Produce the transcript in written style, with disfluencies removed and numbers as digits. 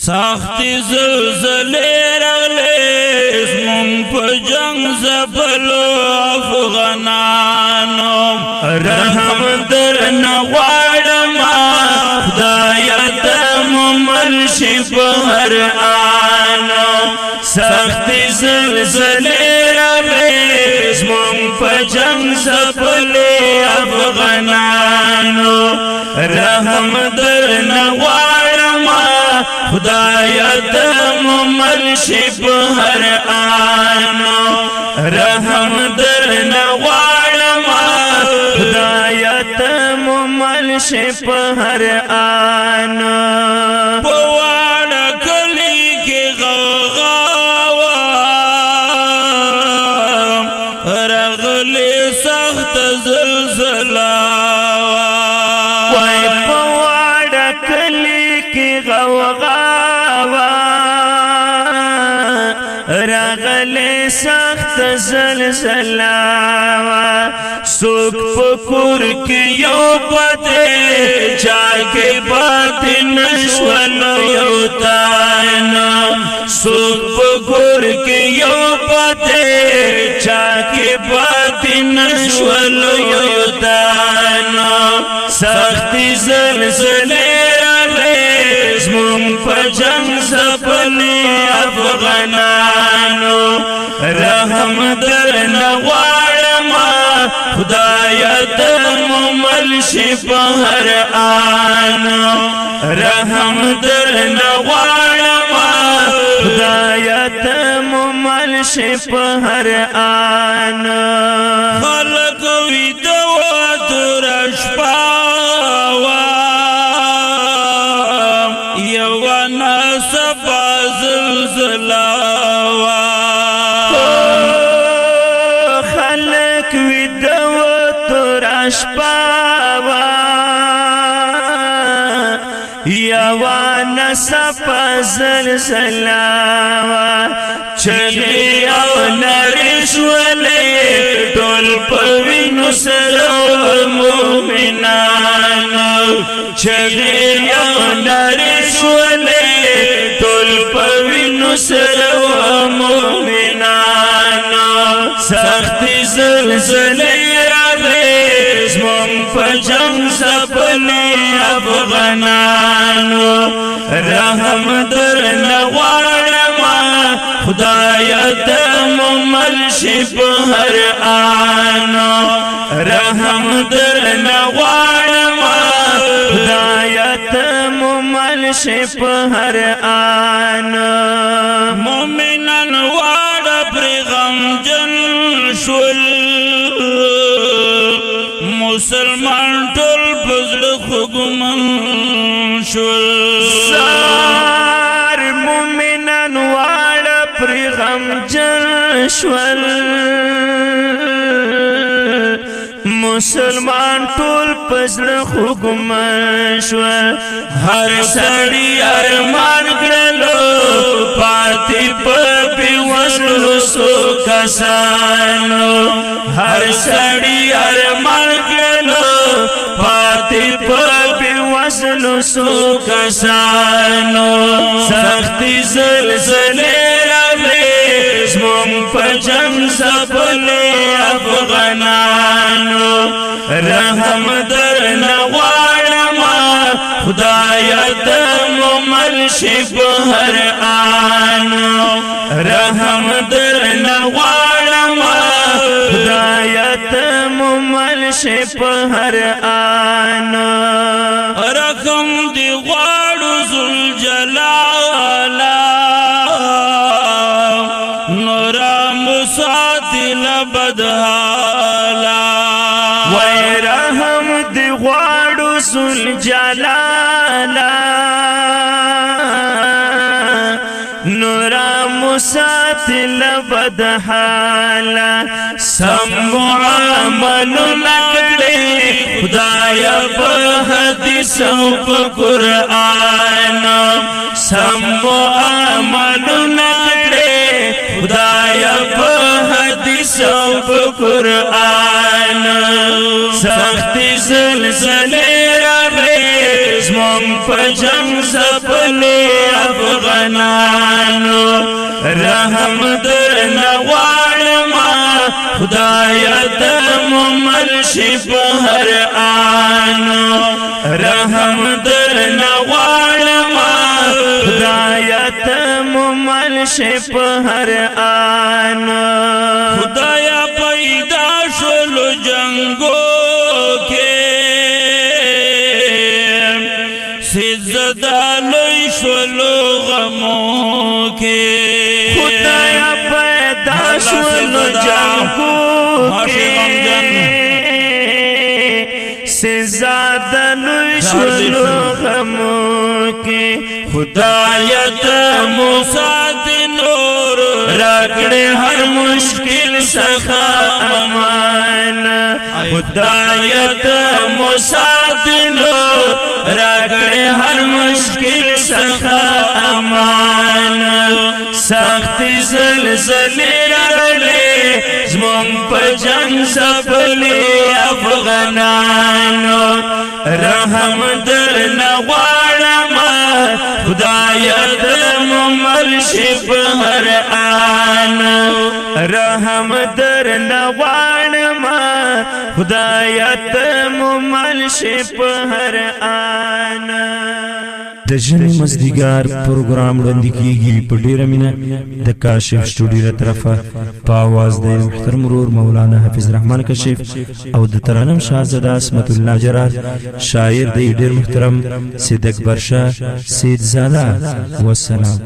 سختی زلزلې راغلې زمونږ په جنګ زبلو افغانانو رحم درنه غواړمه خدایه ته مو مل شي په هر آنو سختی زلزلې راغلې زمونږ په جنګ زبلو افغانانو رحم درنه غواړمه خدایا ته مو مل شي په هر آنو رحم درنه غواړمه خدایا ته مو مل شي په هر آنو په واړه کلي کې غوغاوه راغلې سخت زلزله وای په واړه کلي کې غوغاوه راغلې سخت زلزله څوک په کور کې یو پته چا کې پاتې نشول یو تانا څوک په کور کې یو پته چا کې پاتې نشول یو تانا سختی زلزلې راغلې زمونږ په جنګ زبلې افغانانو رحم درنه غواړمه خدایا ته مو مل شي په هر آنو رحم درنه غواړمه خدایا ته مو مل شي په هر آنو خلق ویده وه توره شپه وه یوه ناڅاپه زلزله وه خلق ویده وه توره شپه وه یوه ناڅاپه زلزله وه چغې او نارې شولې ټول په وینو سره مؤمنانو چغې او نارې شولې ټول په وینو سره مؤمنانو سختې زلزلې راغلې زمونږ په جنګ زبلې افغانانو رحم درنه غواړمه خدایا ته مو مل شي په هر آنو رحم درنه غواړمه خدایا ته مو مل شي په هر آنو مومنان واړه پرې غمجن شول مسلمان ټول په زړه خوږمن شول سار مومنان واړه پرې غمجن شول مسلمان ټول په زړه خوږمن شول هر سړی ارمان کړلو پاتې په بېوزلو څو کسانو هر سړی ارمان کړلو پاتې په بېوزلو څو کسانو سختې زلزلې راغلې زمونږ په جنګ زبلې افغانانو رحم درنه غواړمه خدایا ته مو مل شي په هر آنو رحم درنه غواړمه خدایا ته مو مل شي په هر آنو رحم دی غواړو ذوالجلاله نورا مساتی لبدحالا وای رحم دی غواړو ذوالجلاله نورا مساتی لبدحالا سم معاملونه کړې خدایا په حدیث او په قرآن سم معاملونه کړې خدایا په حدیث او په قرآن سختې زلزلې راغلې زموږ په جنګ ځپلې افغانانو رحم درنه غواړمه خدایه ته مو مل شي په هر آنو رحم درنه غواړمه خدایه ته مو مل شي په هر آنو خدایا پیدا شلو جنگو کې سزدالوی شلو غمو کې خدایا پیدا شلو جنگو کې سزدالوی شلو غمو کې خدایا ته موسی نور راکړې هر مشکل څخه امان خدایا ته موسی نور راکړې هر مشکل څخه امان سخت زلزلې راغلې زموږ په جنګ ځپلې افغانانو رحم درنه غواړمه خدایا ته مو مل شي په هر آن رحم درنه غواړمه خدایا ته مو مل شي په هر آن د ژمي مازدیګر پروګرام وړاندې کیږي په ډیره مینه د کاشف سټوډیو له طرفه په आवाज د محترم ورور مولانا حافظ رحمان کشف او د ترانم شاهزاده اسمت الله جرار شاعر د ډیر محترم سید اکبر شاه سید زاده والسلام